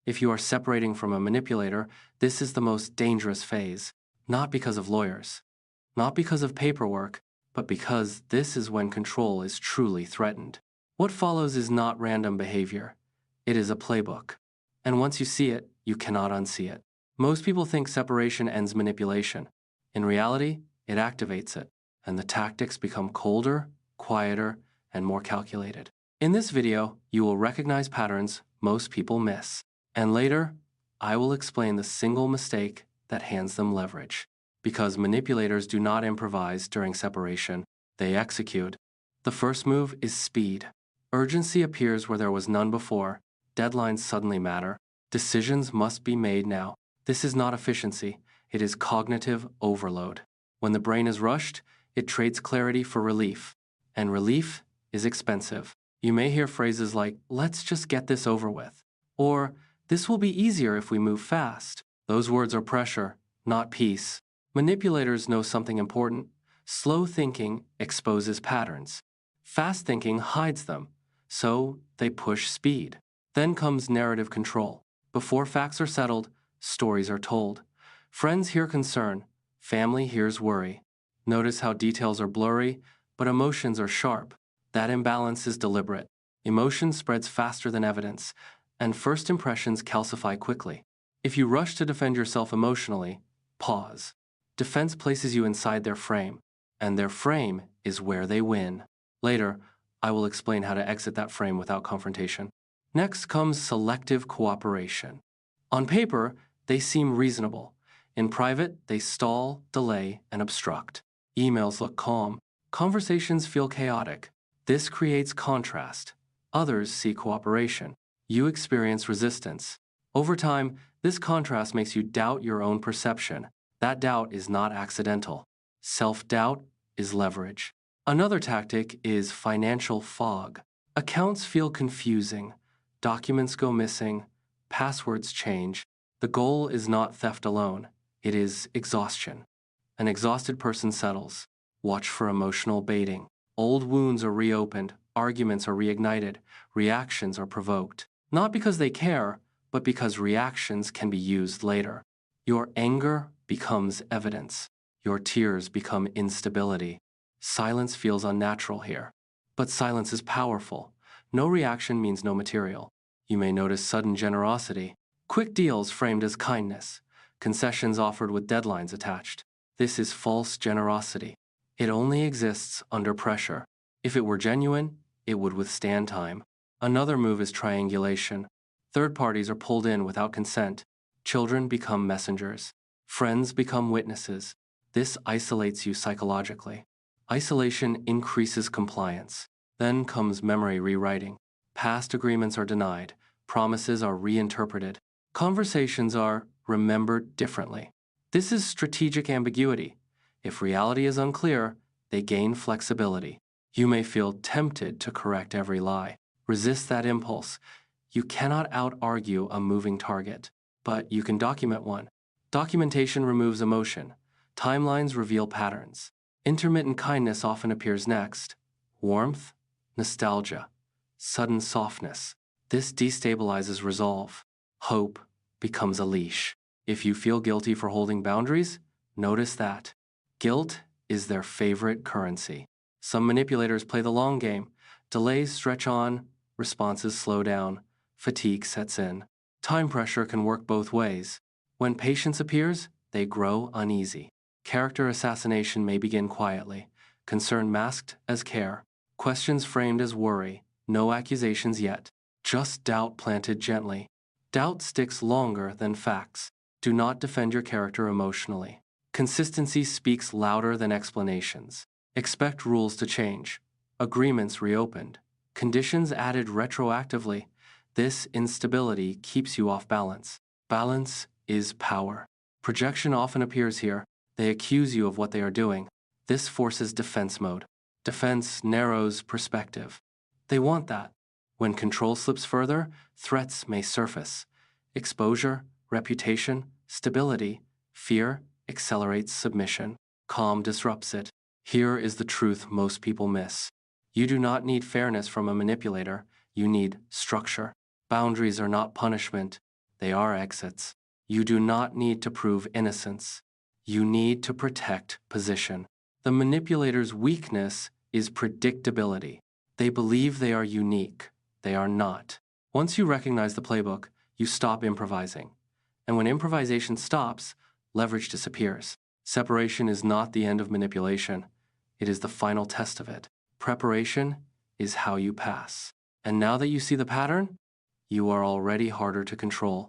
If you are separating from a manipulator, this is the most dangerous phase, not because of lawyers, not because of paperwork, but because this is when control is truly threatened. What follows is not random behavior. It is a playbook. And once you see it, you cannot unsee it. Most people think separation ends manipulation. In reality, it activates it, and the tactics become colder, quieter, and more calculated. In this video, you will recognize patterns most people miss. And later, I will explain the single mistake that hands them leverage. Because manipulators do not improvise during separation, they execute. The first move is speed. Urgency appears where there was none before. Deadlines suddenly matter. Decisions must be made now. This is not efficiency, it is cognitive overload. When the brain is rushed, it trades clarity for relief. And relief is expensive. You may hear phrases like, "Let's just get this over with," or "This will be easier if we move fast." Those words are pressure, not peace. Manipulators know something important. Slow thinking exposes patterns. Fast thinking hides them, so they push speed. Then comes narrative control. Before facts are settled, stories are told. Friends hear concern, family hears worry. Notice how details are blurry, but emotions are sharp. That imbalance is deliberate. Emotion spreads faster than evidence, and first impressions calcify quickly. If you rush to defend yourself emotionally, pause. Defense places you inside their frame, and their frame is where they win. Later, I will explain how to exit that frame without confrontation. Next comes selective cooperation. On paper, they seem reasonable. In private, they stall, delay, and obstruct. Emails look calm. Conversations feel chaotic. This creates contrast. Others see cooperation. You experience resistance. Over time, this contrast makes you doubt your own perception. That doubt is not accidental. Self-doubt is leverage. Another tactic is financial fog. Accounts feel confusing. Documents go missing. Passwords change. The goal is not theft alone. It is exhaustion. An exhausted person settles. Watch for emotional baiting. Old wounds are reopened. Arguments are reignited. Reactions are provoked. Not because they care, but because reactions can be used later. Your anger becomes evidence. Your tears become instability. Silence feels unnatural here. But silence is powerful. No reaction means no material. You may notice sudden generosity. Quick deals framed as kindness. Concessions offered with deadlines attached. This is false generosity. It only exists under pressure. If it were genuine, it would withstand time. Another move is triangulation. Third parties are pulled in without consent. Children become messengers. Friends become witnesses. This isolates you psychologically. Isolation increases compliance. Then comes memory rewriting. Past agreements are denied. Promises are reinterpreted. Conversations are remembered differently. This is strategic ambiguity. If reality is unclear, they gain flexibility. You may feel tempted to correct every lie. Resist that impulse. You cannot out-argue a moving target, but you can document one. Documentation removes emotion. Timelines reveal patterns. Intermittent kindness often appears next. Warmth, nostalgia, sudden softness. This destabilizes resolve. Hope becomes a leash. If you feel guilty for holding boundaries, notice that. Guilt is their favorite currency. Some manipulators play the long game. Delays stretch on, responses slow down, fatigue sets in. Time pressure can work both ways. When patience appears, they grow uneasy. Character assassination may begin quietly, concern masked as care, questions framed as worry, no accusations yet, just doubt planted gently. Doubt sticks longer than facts. Do not defend your character emotionally. Consistency speaks louder than explanations. Expect rules to change, agreements reopened, conditions added retroactively. This instability keeps you off balance. Balance is power. Projection often appears here. They accuse you of what they are doing. This forces defense mode. Defense narrows perspective. They want that. When control slips further, threats may surface. Exposure, reputation, stability, fear accelerates submission. Calm disrupts it. Here is the truth most people miss. You do not need fairness from a manipulator. You need structure. Boundaries are not punishment. They are exits. You do not need to prove innocence. You need to protect position. The manipulator's weakness is predictability. They believe they are unique. They are not. Once you recognize the playbook, you stop improvising. And when improvisation stops, leverage disappears. Separation is not the end of manipulation. It is the final test of it. Preparation is how you pass. And now that you see the pattern, you are already harder to control.